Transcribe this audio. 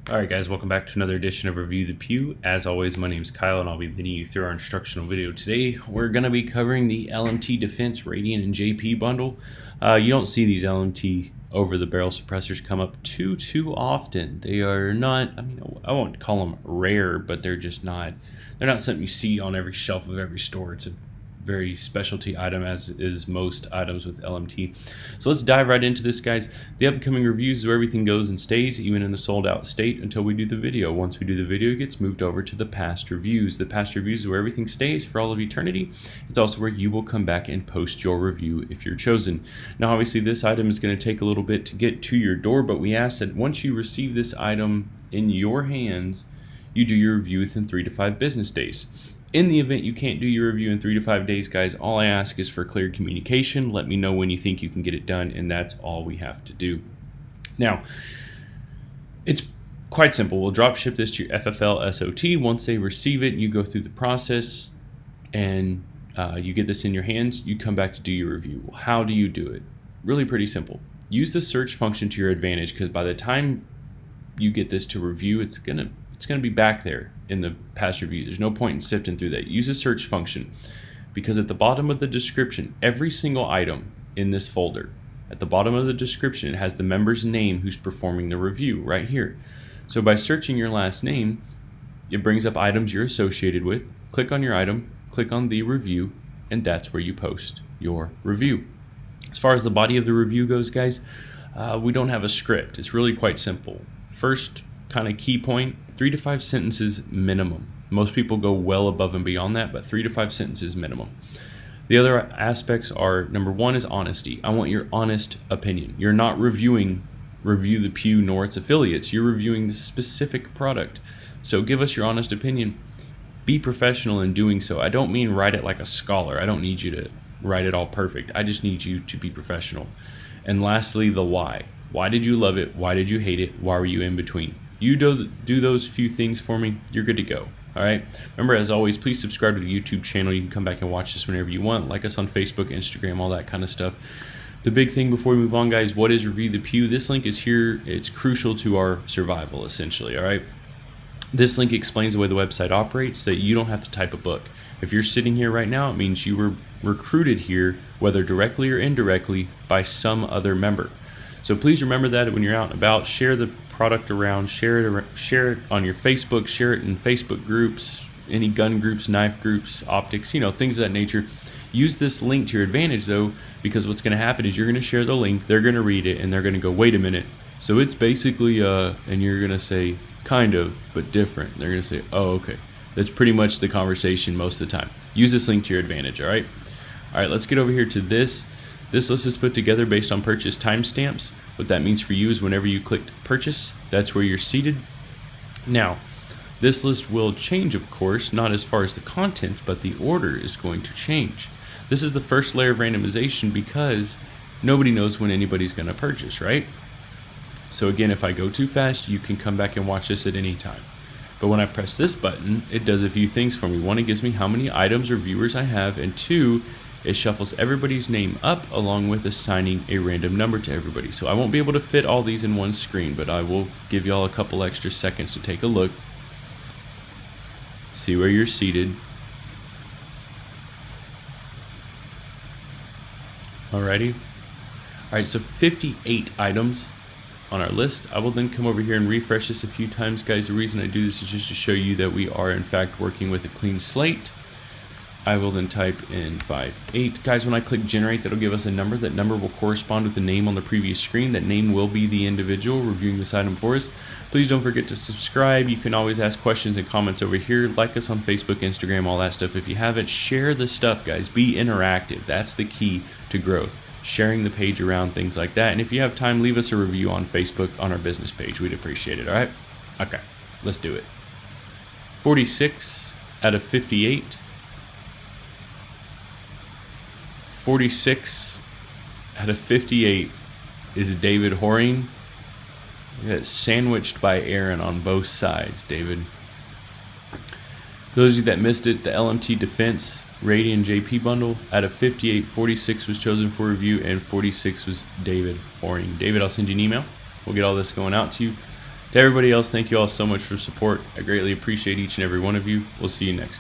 Alright guys, welcome back to another edition of Review the Pew. As always, my name is Kyle and I'll be leading you through our instructional video today. We're going to be covering the Lmtdefense Radian and Jpbundle. You don't see these LMT over-the-barrel suppressors come up too often. They are not, I won't call them rare, but they're not something you see on every shelf of every store. It's a very specialty item, as is most items with LMT. So let's dive right into this, guys. The upcoming reviews is where everything goes and stays, even in a sold out state, until we do the video. Once we do the video, it gets moved over to the past reviews. The past reviews is where everything stays for all of eternity. It's also where you will come back and post your review if you're chosen. Now obviously this item is going to take a little bit to get to your door, but we ask that once you receive this item in your hands, you do your review within 3 to 5 business days. In the event you can't do your review in 3 to 5 days, guys, all I ask is for clear communication. Let me know when you think you can get it done, and that's all we have to do. Now, it's quite simple. We'll drop ship this to your FFL SOT. Once they receive it, you go through the process, and you get this in your hands. You come back to do your review. Well, how do you do it? Really pretty simple. Use the search function to your advantage, because by the time you get this to review, it's gonna be back there in the past review. There's no point in sifting through that. Use a search function, because at the bottom of the description, every single item in this folder, at the bottom of the description, it has the member's name who's performing the review right here. So by searching your last name, it brings up items you're associated with. Click on your item, click on the review, and that's where you post your review. As far as the body of the review goes, guys, we don't have a script. It's really quite simple. First kind of key point, 3 to 5 sentences minimum. Most people go well above and beyond that, but 3 to 5 sentences minimum. The other aspects are, number one is honesty. I want your honest opinion. You're not reviewing Review the Pew nor its affiliates. You're reviewing the specific product. So give us your honest opinion. Be professional in doing so. I don't mean write it like a scholar. I don't need you to write it all perfect. I just need you to be professional. And lastly, the why. Why did you love it? Why did you hate it? Why were you in between? You do those few things for me, you're good to go. All right. Remember, as always, please subscribe to the YouTube channel. You can come back and watch this whenever you want. Like us on Facebook, Instagram, all that kind of stuff. The big thing before we move on, guys, what is Review the Pew? This link is here. It's crucial to our survival, essentially. All right. This link explains the way the website operates, so that you don't have to type a book. If you're sitting here right now, it means you were recruited here, whether directly or indirectly, by some other member. So please remember that when you're out and about. Share the product around, share it on your Facebook, share it in Facebook groups, any gun groups, knife groups, optics, things of that nature. Use this link to your advantage, though, because what's going to happen is you're going to share the link, they're going to read it, and they're going to go, wait a minute. So it's basically, and you're going to say, kind of, but different. They're going to say, oh, okay. That's pretty much the conversation most of the time. Use this link to your advantage, all right? All right, let's get over here to this. This list is put together based on purchase timestamps. What that means for you is whenever you click purchase, that's where you're seated. Now, this list will change, of course, not as far as the contents, but the order is going to change. This is the first layer of randomization because nobody knows when anybody's going to purchase, right? So again, if I go too fast, you can come back and watch this at any time. But when I press this button, it does a few things for me. One, it gives me how many items or viewers I have, and two, it shuffles everybody's name up along with assigning a random number to everybody. So I won't be able to fit all these in one screen, but I will give y'all a couple extra seconds to take a look. See where you're seated. Alrighty. Alright, so 58 items on our list. I will then come over here and refresh this a few times, guys. The reason I do this is just to show you that we are in fact working with a clean slate. I will then type in 58. Guys, when I click generate, that'll give us a number. That number will correspond with the name on the previous screen. That name will be the individual reviewing this item for us. Please don't forget to subscribe. You can always ask questions and comments over here. Like us on Facebook, Instagram, all that stuff. If you haven't, share the stuff, guys. Be interactive. That's the key to growth. Sharing the page around, things like that. And if you have time, leave us a review on Facebook on our business page. We'd appreciate it, all right? Okay, let's do it. 46 out of 58. 46 out of 58 is David Horing. Sandwiched by Aaron on both sides, David. For those of you that missed it, the Lmtdefense Radian Jpbundle, out of 58, 46 was chosen for review, and 46 was David Horing. David, I'll send you an email. We'll get all this going out to you. To everybody else, thank you all so much for support. I greatly appreciate each and every one of you. We'll see you next time.